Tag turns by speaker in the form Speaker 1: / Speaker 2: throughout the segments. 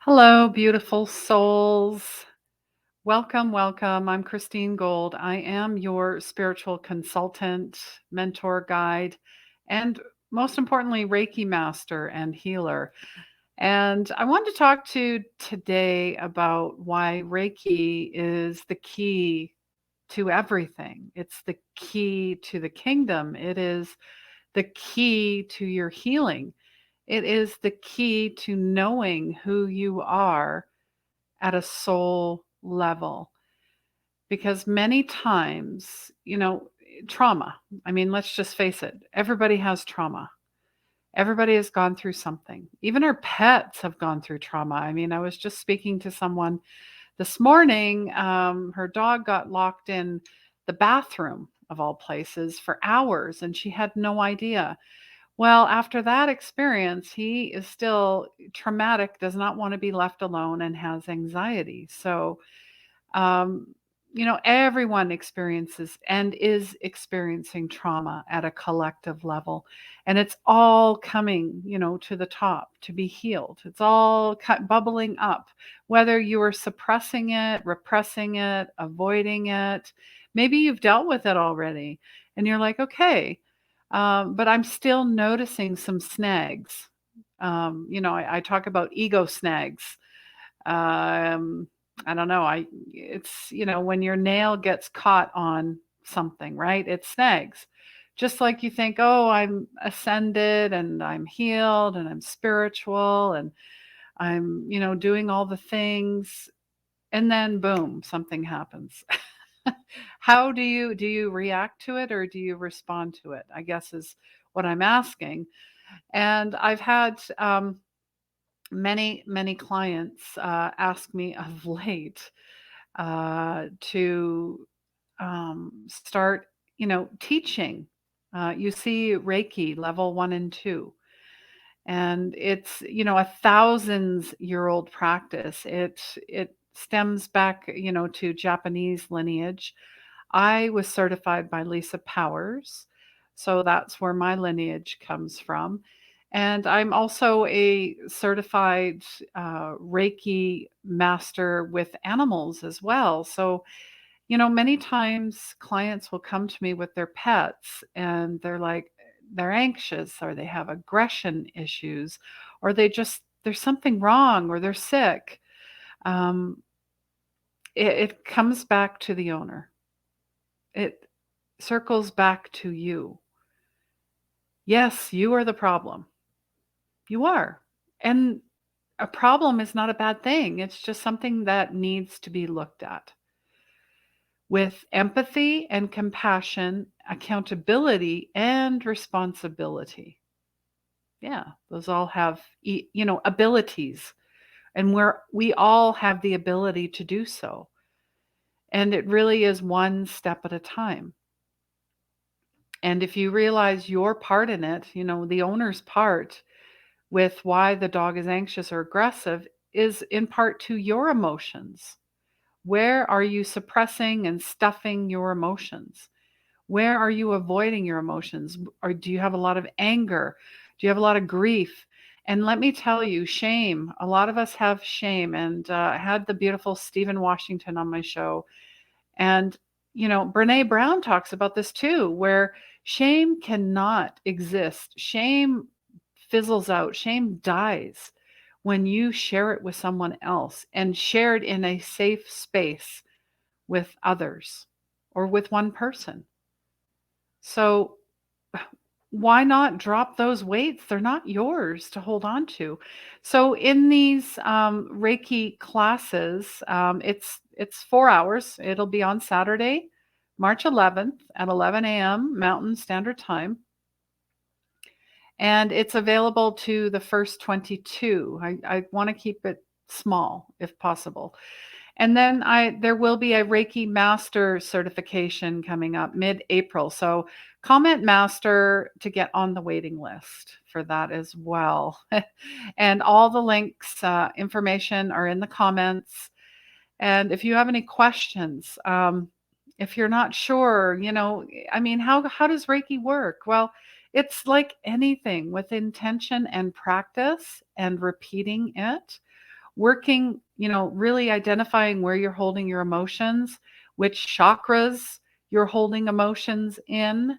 Speaker 1: Hello, beautiful souls. Welcome, welcome. I'm Christine Gold. I am your spiritual consultant, mentor, guide, and most importantly, Reiki Master and healer. And I want to talk to you today about why Reiki is the key to everything. It's the key to the kingdom. It is the key to your healing. It is the key to knowing who you are at a soul level. Because many times, trauma, I mean, let's just face it, everybody has trauma. Everybody has gone through something. Even our pets have gone through trauma. I mean, I was just speaking to someone this morning. Her dog got locked in the bathroom of all places for hours, and she had no idea. Well, after that experience, he is still traumatic, does not want to be left alone, and has anxiety. So, um, everyone experiences and is experiencing trauma at a collective level. And it's all coming, to the top to be healed. It's all bubbling up, whether you are suppressing it, repressing it, avoiding it. Maybe you've dealt with it already and you're like, okay, but I'm still noticing some snags. I talk about ego snags. Um, I don't know. It's, when your nail gets caught on something, right? It snags. Just like you think, oh, I'm ascended and I'm healed and I'm spiritual and I'm, doing all the things. And then boom, something happens. How do you react to it or do you respond to it? I guess is what I'm asking. And I've had many clients ask me of late to start, teaching. You see Reiki level 1 and 2, and it's, a thousands year old practice. It stems back, to Japanese lineage. I was certified by Lisa Powers, so that's where my lineage comes from. And I'm also a certified Reiki master with animals as well. So, many times clients will come to me with their pets and they're like, they're anxious or they have aggression issues or there's something wrong or they're sick. Um, it comes back to the owner. It circles back to you. Yes, you are the problem. You are. And a problem is not a bad thing. It's just something that needs to be looked at with empathy and compassion, accountability and responsibility. Yeah, those all have, abilities, and we all have the ability to do so. And it really is one step at a time. And if you realize your part in it, the owner's part with why the dog is anxious or aggressive is in part to your emotions. Where are you suppressing and stuffing your emotions? Where are you avoiding your emotions? Or do you have a lot of anger? Do you have a lot of grief? And let me tell you, shame. A lot of us have shame. And I had the beautiful Stephen Washington on my show. And, Brene Brown talks about this too, where shame cannot exist. Shame fizzles out, shame dies when you share it with someone else and share it in a safe space with others or with one person. So why not drop those weights? They're not yours to hold on to. So in these Reiki classes, it's 4 hours. It'll be on Saturday, March 11th at 11 a.m. Mountain Standard Time. And it's available to the first 22. I want to keep it small if possible. And then there will be a Reiki Master certification coming up mid-April. So comment Master to get on the waiting list for that as well. And all the links, information are in the comments. And if you have any questions, if you're not sure, I mean, how does Reiki work? Well, it's like anything with intention and practice and repeating it. working, really identifying where you're holding your emotions, which chakras you're holding emotions in,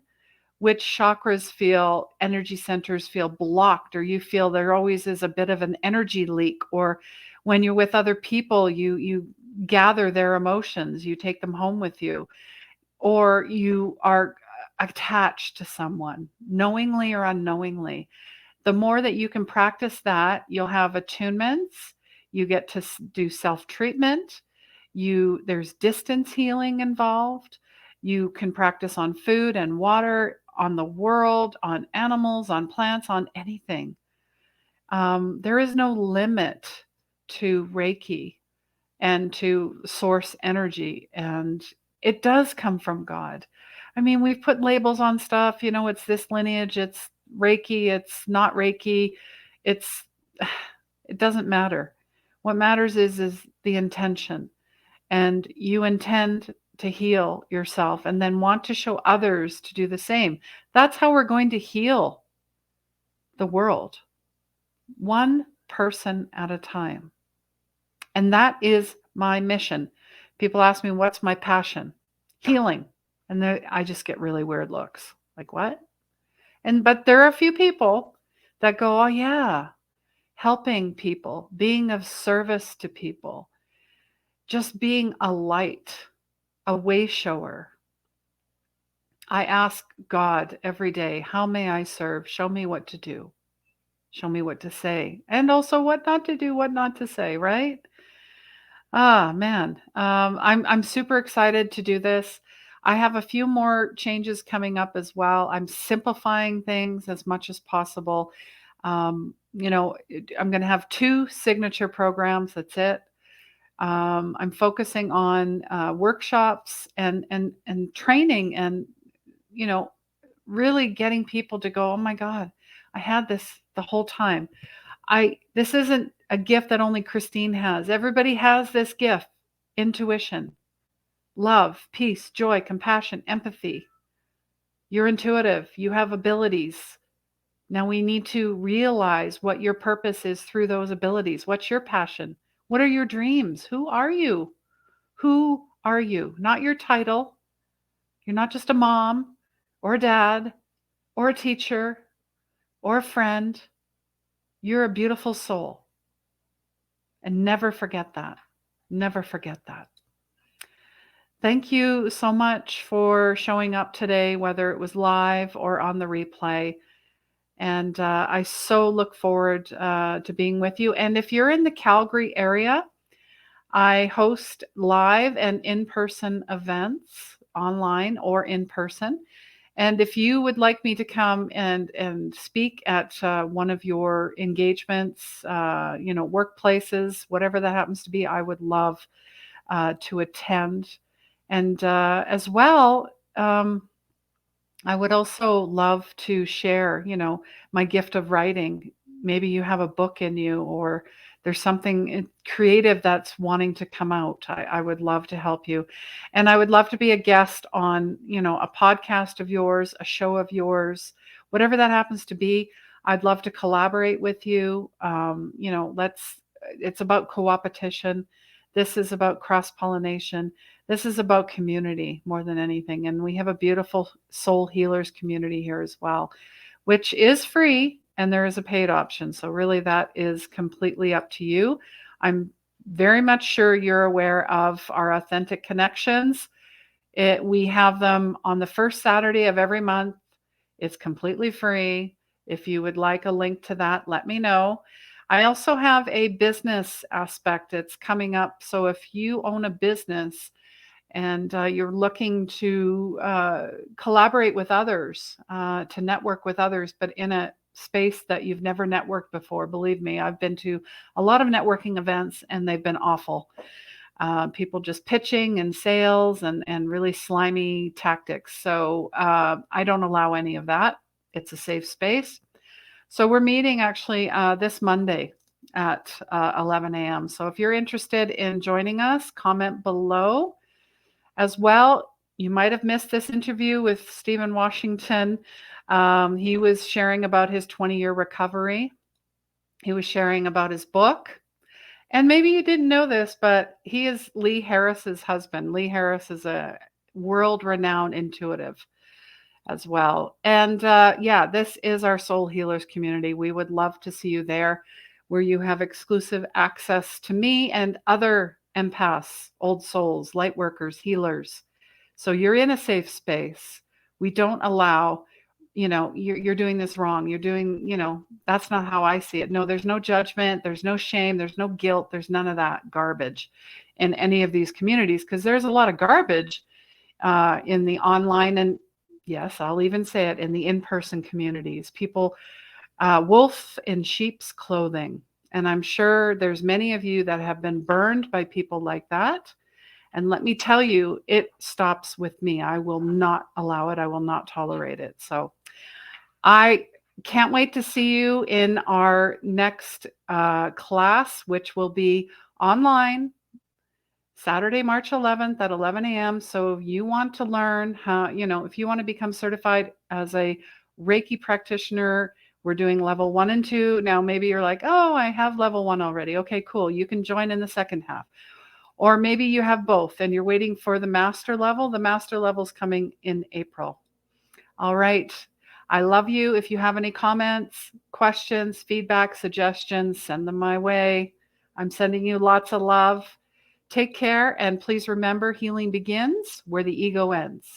Speaker 1: which chakras feel energy centers feel blocked, or you feel there always is a bit of an energy leak, or when you're with other people, you gather their emotions, you take them home with you, or you are attached to someone knowingly or unknowingly. The more that you can practice that, you'll have attunements, you get to do self-treatment, there's distance healing involved. You can practice on food and water, on the world, on animals, on plants, on anything. There is no limit to Reiki and to source energy, and it does come from God. I mean, we've put labels on stuff, it's this lineage, it's Reiki, it's not Reiki, it's it doesn't matter. What matters is the intention, and you intend to heal yourself and then want to show others to do the same. That's how we're going to heal the world, one person at a time. And that is my mission. People ask me, what's my passion? Healing. And I just get really weird looks. Like, what? But there are a few people that go, oh, yeah, helping people, being of service to people, just being a light, a way shower. I ask God every day, how may I serve? Show me what to do. Show me what to say. And also what not to do, what not to say, right? Ah, man. I'm super excited to do this. I have a few more changes coming up as well. I'm simplifying things as much as possible. I'm going to have 2 signature programs. That's it. I'm focusing on workshops and training, and you know, really getting people to go, oh my God, I had this the whole time. This isn't a gift that only Christine has. Everybody has this gift. Intuition, love, peace, joy, compassion, empathy. You're intuitive. You have abilities. Now we need to realize what your purpose is through those abilities. What's your passion? What are your dreams? Who are you? Who are you? Not your title. You're not just a mom or a dad or a teacher or a friend. You're a beautiful soul. And never forget that. Never forget that. Thank you so much for showing up today, whether it was live or on the replay. And I so look forward to being with you. And if you're in the Calgary area, I host live and in-person events, online or in person. And if you would like me to come and speak at one of your engagements, workplaces, whatever that happens to be, I would love to attend. And as well, I would also love to share, my gift of writing. Maybe you have a book in you, or there's something creative that's wanting to come out. I would love to help you. And I would love to be a guest on, a podcast of yours, a show of yours, whatever that happens to be. I'd love to collaborate with you. It's about co-opetition. This is about cross-pollination. This is about community more than anything. And we have a beautiful soul healers community here as well, which is free, and there is a paid option. So really that is completely up to you. I'm very much sure you're aware of our authentic connections. We have them on the first Saturday of every month. It's completely free. If you would like a link to that, let me know. I also have a business aspect that's coming up. So if you own a business and you're looking to collaborate with others, to network with others, but in a space that you've never networked before, believe me, I've been to a lot of networking events and they've been awful. People just pitching and sales and really slimy tactics. So I don't allow any of that. It's a safe space. So we're meeting actually this Monday at 11 a.m. So if you're interested in joining us, comment below. As well, you might have missed this interview with Stephen Washington. He was sharing about his 20-year recovery. He was sharing about his book. And maybe you didn't know this, but he is Lee Harris's husband. Lee Harris is a world-renowned intuitive as well. And yeah, this is our Soul Healers community. We would love to see you there, where you have exclusive access to me and other empaths, old souls, light workers, healers. So you're in a safe space. We don't allow, you're doing this wrong. You're doing, that's not how I see it. No, there's no judgment. There's no shame. There's no guilt. There's none of that garbage in any of these communities, because there's a lot of garbage in the online, and yes, I'll even say it, in the in-person communities. People, wolf in sheep's clothing. And I'm sure there's many of you that have been burned by people like that. And let me tell you, it stops with me. I will not allow it. I will not tolerate it. So I can't wait to see you in our next class, which will be online Saturday, March 11th at 11 a.m. So if you want to learn how, if you want to become certified as a Reiki practitioner, we're doing level 1 and 2. Now, maybe you're like, oh, I have level 1 already. Okay, cool. You can join in the second half. Or maybe you have both and you're waiting for the master level. The master level is coming in April. All right. I love you. If you have any comments, questions, feedback, suggestions, send them my way. I'm sending you lots of love. Take care, and please remember, healing begins where the ego ends.